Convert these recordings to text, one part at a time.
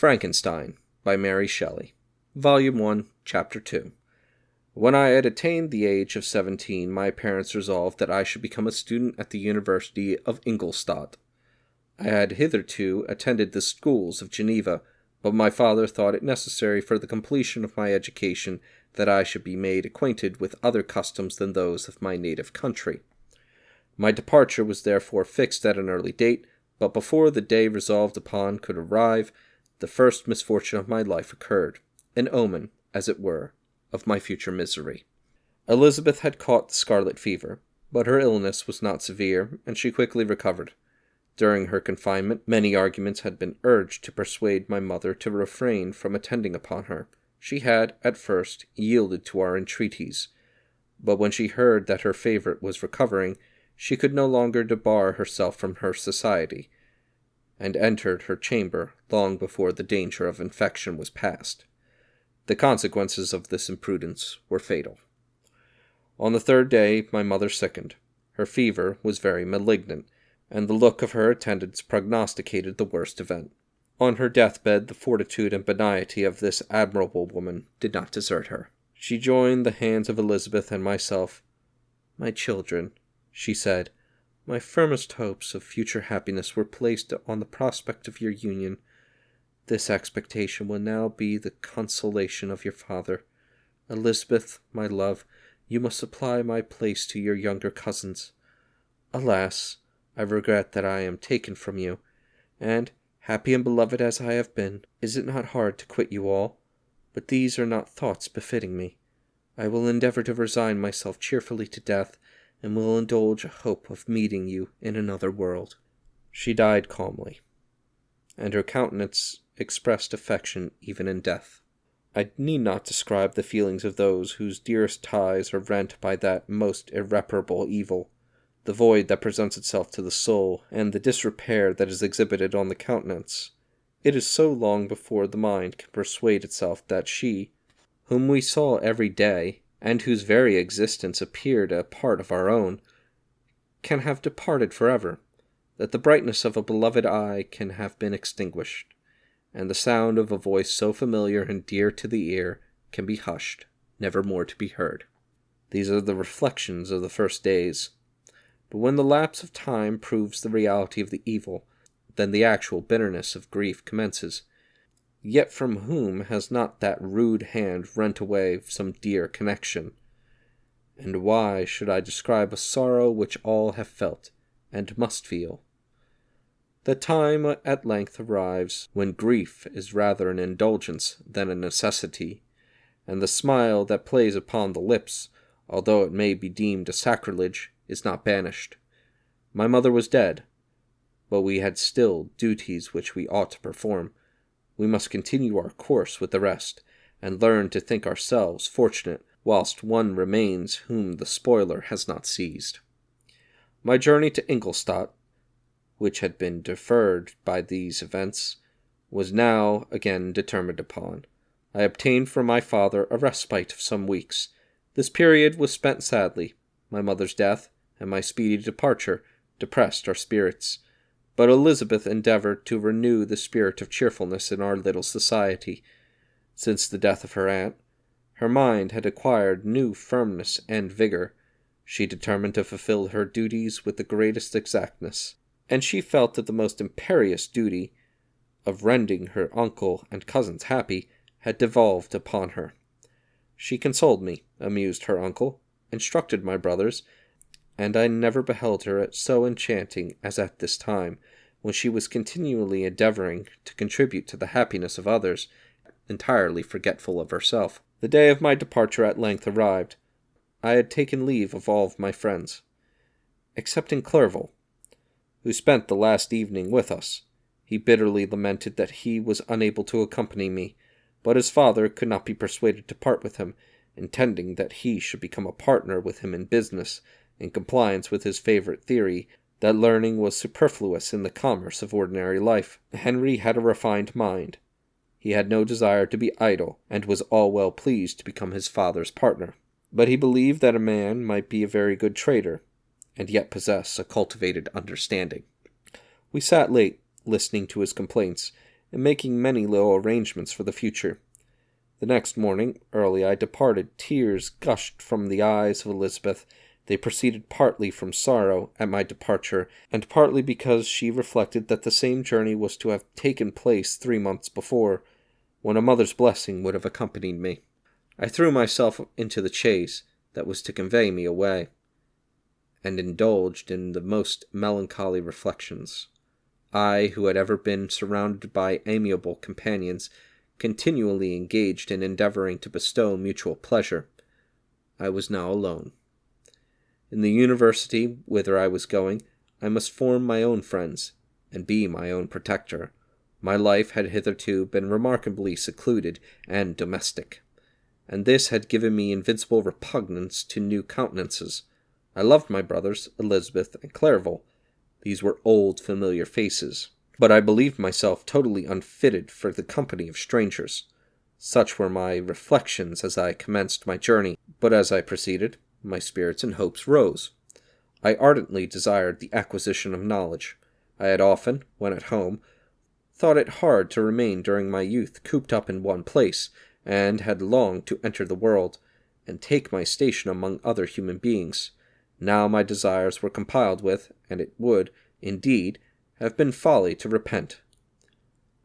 Frankenstein by Mary Shelley. Volume 1, Chapter 2. When I had attained the age of 17, my parents resolved that I should become a student at the University of Ingolstadt. I had hitherto attended the schools of Geneva, but my father thought it necessary for the completion of my education that I should be made acquainted with other customs than those of my native country. My departure was therefore fixed at an early date, but before the day resolved upon could arrive, the first misfortune of my life occurred, an omen, as it were, of my future misery. Elizabeth had caught the scarlet fever, but her illness was not severe, and she quickly recovered. During her confinement, many arguments had been urged to persuade my mother to refrain from attending upon her. She had, at first, yielded to our entreaties, but when she heard that her favourite was recovering, she could no longer debar herself from her society, and entered her chamber long before the danger of infection was past. The consequences of this imprudence were fatal. On the third day my mother sickened. Her fever was very malignant, and the look of her attendants prognosticated the worst event. On her deathbed the fortitude and benignity of this admirable woman did not desert her. She joined the hands of Elizabeth and myself. "My children," she said, "my firmest hopes of future happiness were placed on the prospect of your union. This expectation will now be the consolation of your father. Elizabeth, my love, you must supply my place to your younger cousins. Alas, I regret that I am taken from you, and, happy and beloved as I have been, is it not hard to quit you all? But these are not thoughts befitting me. I will endeavor to resign myself cheerfully to death, and will indulge a hope of meeting you in another world." She died calmly, and her countenance expressed affection even in death. I need not describe the feelings of those whose dearest ties are rent by that most irreparable evil, the void that presents itself to the soul, and the disrepair that is exhibited on the countenance. It is so long before the mind can persuade itself that she, whom we saw every day, and whose very existence appeared a part of our own, can have departed forever, that the brightness of a beloved eye can have been extinguished, and the sound of a voice so familiar and dear to the ear can be hushed, never more to be heard. These are the reflections of the first days. But when the lapse of time proves the reality of the evil, then the actual bitterness of grief commences. Yet from whom has not that rude hand rent away some dear connection? And why should I describe a sorrow which all have felt, and must feel? The time at length arrives when grief is rather an indulgence than a necessity, and the smile that plays upon the lips, although it may be deemed a sacrilege, is not banished. My mother was dead, but we had still duties which we ought to perform. We must continue our course with the rest, and learn to think ourselves fortunate whilst one remains whom the spoiler has not seized. My journey to Ingolstadt, which had been deferred by these events, was now again determined upon. I obtained from my father a respite of some weeks. This period was spent sadly. My mother's death and my speedy departure depressed our spirits, but Elizabeth endeavored to renew the spirit of cheerfulness in our little society. Since the death of her aunt, her mind had acquired new firmness and vigor. She determined to fulfill her duties with the greatest exactness, and she felt that the most imperious duty of rendering her uncle and cousins happy had devolved upon her. She consoled me, amused her uncle, instructed my brothers, and I never beheld her so enchanting as at this time, when she was continually endeavoring to contribute to the happiness of others, entirely forgetful of herself. The day of my departure at length arrived. I had taken leave of all of my friends, excepting Clerval, who spent the last evening with us. He bitterly lamented that he was unable to accompany me, but his father could not be persuaded to part with him, intending that he should become a partner with him in business, in compliance with his favorite theory that learning was superfluous in the commerce of ordinary life. Henry had a refined mind. He had no desire to be idle, and was all well pleased to become his father's partner. But he believed that a man might be a very good trader, and yet possess a cultivated understanding. We sat late, listening to his complaints, and making many little arrangements for the future. The next morning, early, I departed. Tears gushed from the eyes of Elizabeth. They proceeded partly from sorrow at my departure, and partly because she reflected that the same journey was to have taken place 3 months before, when a mother's blessing would have accompanied me. I threw myself into the chaise that was to convey me away, and indulged in the most melancholy reflections. I, who had ever been surrounded by amiable companions, continually engaged in endeavoring to bestow mutual pleasure, I was now alone. In the university whither I was going, I must form my own friends, and be my own protector. My life had hitherto been remarkably secluded and domestic, and this had given me invincible repugnance to new countenances. I loved my brothers, Elizabeth and Clerval. These were old, familiar faces, but I believed myself totally unfitted for the company of strangers. Such were my reflections as I commenced my journey, but as I proceeded, my spirits and hopes rose. I ardently desired the acquisition of knowledge. I had often, when at home, thought it hard to remain during my youth cooped up in one place, and had longed to enter the world, and take my station among other human beings. Now my desires were compiled with, and it would, indeed, have been folly to repent.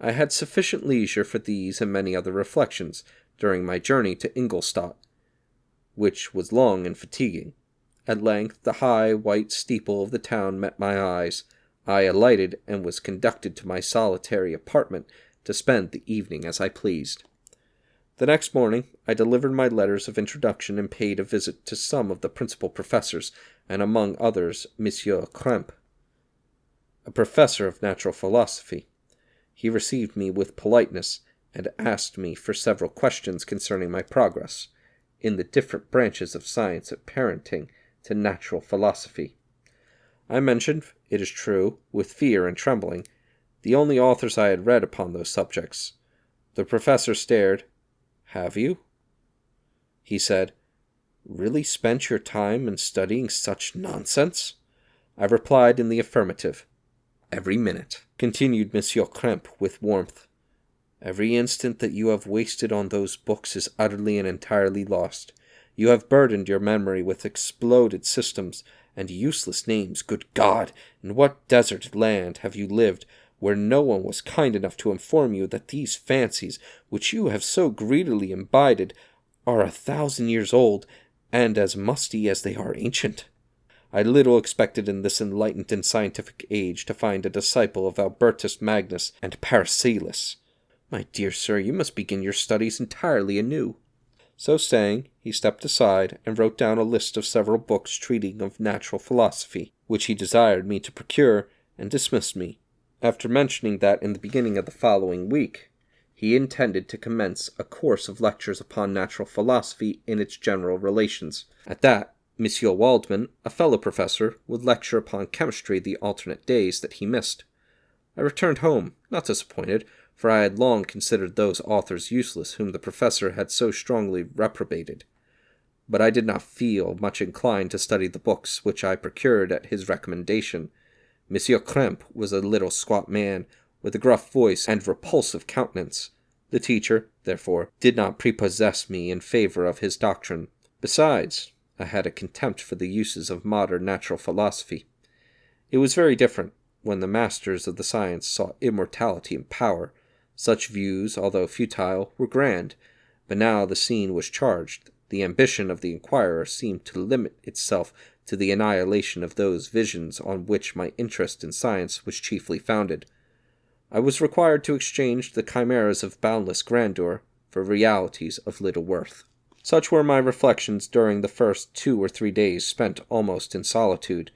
I had sufficient leisure for these and many other reflections during my journey to Ingolstadt, which was long and fatiguing. At length the high white steeple of the town met my eyes. I alighted and was conducted to my solitary apartment to spend the evening as I pleased. The next morning I delivered my letters of introduction and paid a visit to some of the principal professors, and among others Monsieur Krempe, a professor of natural philosophy. He received me with politeness, and asked me for several questions concerning my progress in the different branches of science appertaining to natural philosophy. I mentioned, it is true, with fear and trembling, the only authors I had read upon those subjects. The professor stared. "Have you?" he said. "Really spent your time in studying such nonsense?" I replied in the affirmative. "Every minute," continued Monsieur Krempe with warmth. "Every instant that you have wasted on those books is utterly and entirely lost. You have burdened your memory with exploded systems and useless names. Good God! In what desert land have you lived, where no one was kind enough to inform you that these fancies, which you have so greedily imbibed, are 1,000 years old, and as musty as they are ancient? I little expected in this enlightened and scientific age to find a disciple of Albertus Magnus and Paracelsus. My dear sir, you must begin your studies entirely anew." So saying, he stepped aside and wrote down a list of several books treating of natural philosophy, which he desired me to procure, and dismissed me, after mentioning that in the beginning of the following week he intended to commence a course of lectures upon natural philosophy in its general relations. At that, Monsieur Waldman, a fellow professor, would lecture upon chemistry the alternate days that he missed. I returned home, not disappointed, for I had long considered those authors useless whom the professor had so strongly reprobated. But I did not feel much inclined to study the books which I procured at his recommendation. Monsieur Krempe was a little squat man, with a gruff voice and repulsive countenance. The teacher, therefore, did not prepossess me in favor of his doctrine. Besides, I had a contempt for the uses of modern natural philosophy. It was very different when the masters of the science sought immortality and power. Such views, although futile, were grand, but now the scene was charged. The ambition of the inquirer seemed to limit itself to the annihilation of those visions on which my interest in science was chiefly founded. I was required to exchange the chimeras of boundless grandeur for realities of little worth. Such were my reflections during the first 2 or 3 days spent almost in solitude.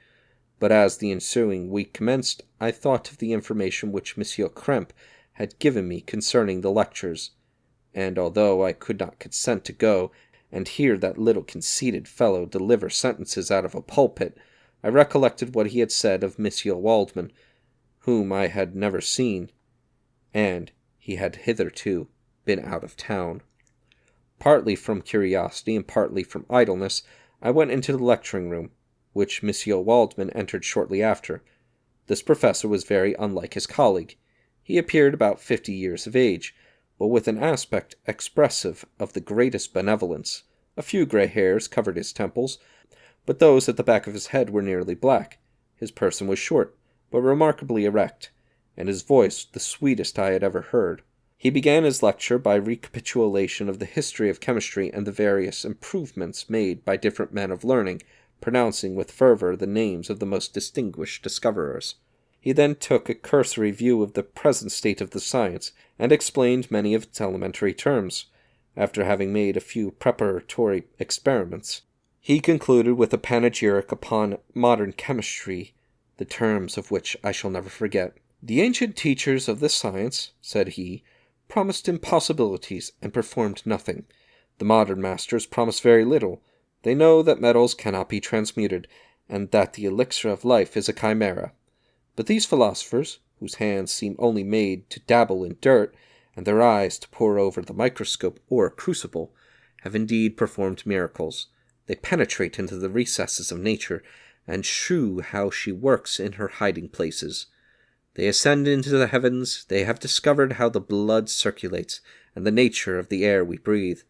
But as the ensuing week commenced, I thought of the information which Monsieur Krempe had given me concerning the lectures, and although I could not consent to go and hear that little conceited fellow deliver sentences out of a pulpit, I recollected what he had said of Monsieur Waldman, whom I had never seen, and he had hitherto been out of town. Partly from curiosity and partly from idleness, I went into the lecturing room, which Monsieur Waldman entered shortly after. This professor was very unlike his colleague. He appeared about 50 years of age, but with an aspect expressive of the greatest benevolence. A few gray hairs covered his temples, but those at the back of his head were nearly black. His person was short, but remarkably erect, and his voice the sweetest I had ever heard. He began his lecture by recapitulation of the history of chemistry and the various improvements made by different men of learning, pronouncing with fervor the names of the most distinguished discoverers. He then took a cursory view of the present state of the science, and explained many of its elementary terms. After having made a few preparatory experiments, he concluded with a panegyric upon modern chemistry, the terms of which I shall never forget. "The ancient teachers of this science," said he, "promised impossibilities and performed nothing. The modern masters promise very little. They know that metals cannot be transmuted, and that the elixir of life is a chimera. But these philosophers, whose hands seem only made to dabble in dirt, and their eyes to pore over the microscope or crucible, have indeed performed miracles. They penetrate into the recesses of nature, and shew how she works in her hiding places. They ascend into the heavens, they have discovered how the blood circulates, and the nature of the air we breathe.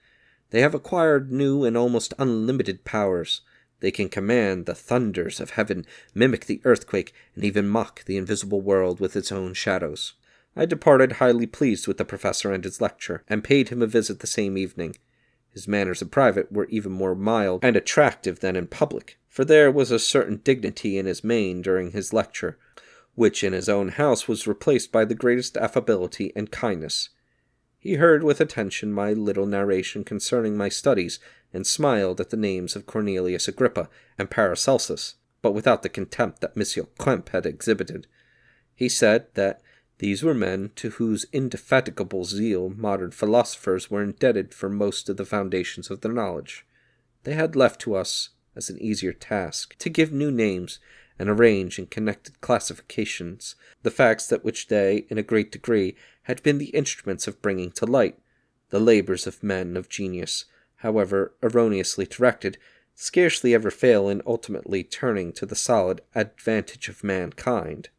They have acquired new and almost unlimited powers. They can command the thunders of heaven, mimic the earthquake, and even mock the invisible world with its own shadows." I departed highly pleased with the professor and his lecture, and paid him a visit the same evening. His manners in private were even more mild and attractive than in public, for there was a certain dignity in his mien during his lecture, which in his own house was replaced by the greatest affability and kindness. He heard with attention my little narration concerning my studies, and smiled at the names of Cornelius Agrippa and Paracelsus, but without the contempt that Monsieur Kemp had exhibited. He said that these were men to whose indefatigable zeal modern philosophers were indebted for most of the foundations of their knowledge. They had left to us, as an easier task, to give new names and arrange in connected classifications the facts that which they, in a great degree, had been the instruments of bringing to light. The labors of men of genius, however erroneously directed, scarcely ever fail in ultimately turning to the solid advantage of mankind.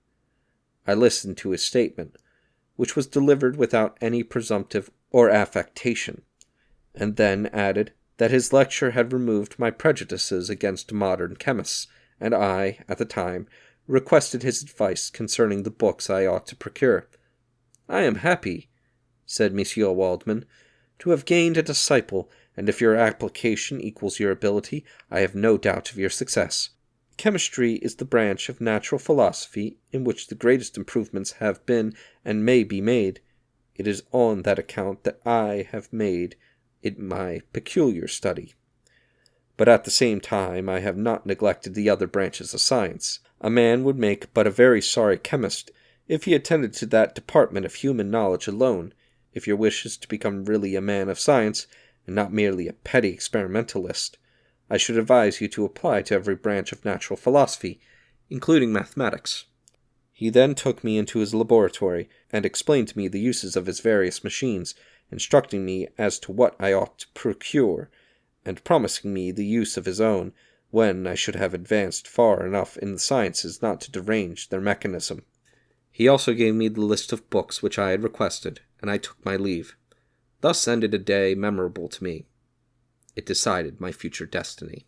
I listened to his statement, which was delivered without any presumptive or affectation, and then added that his lecture had removed my prejudices against modern chemists, and I, at the time, requested his advice concerning the books I ought to procure. "I am happy," said Monsieur Waldman, "to have gained a disciple, and if your application equals your ability, I have no doubt of your success. Chemistry is the branch of natural philosophy in which the greatest improvements have been and may be made. It is on that account that I have made it my peculiar study. But at the same time I have not neglected the other branches of science. A man would make but a very sorry chemist if he attended to that department of human knowledge alone. If your wish is to become really a man of science, and not merely a petty experimentalist, I should advise you to apply to every branch of natural philosophy, including mathematics." He then took me into his laboratory, and explained to me the uses of his various machines, instructing me as to what I ought to procure, and promising me the use of his own, when I should have advanced far enough in the sciences not to derange their mechanism. He also gave me the list of books which I had requested, and I took my leave. Thus ended a day memorable to me. It decided my future destiny.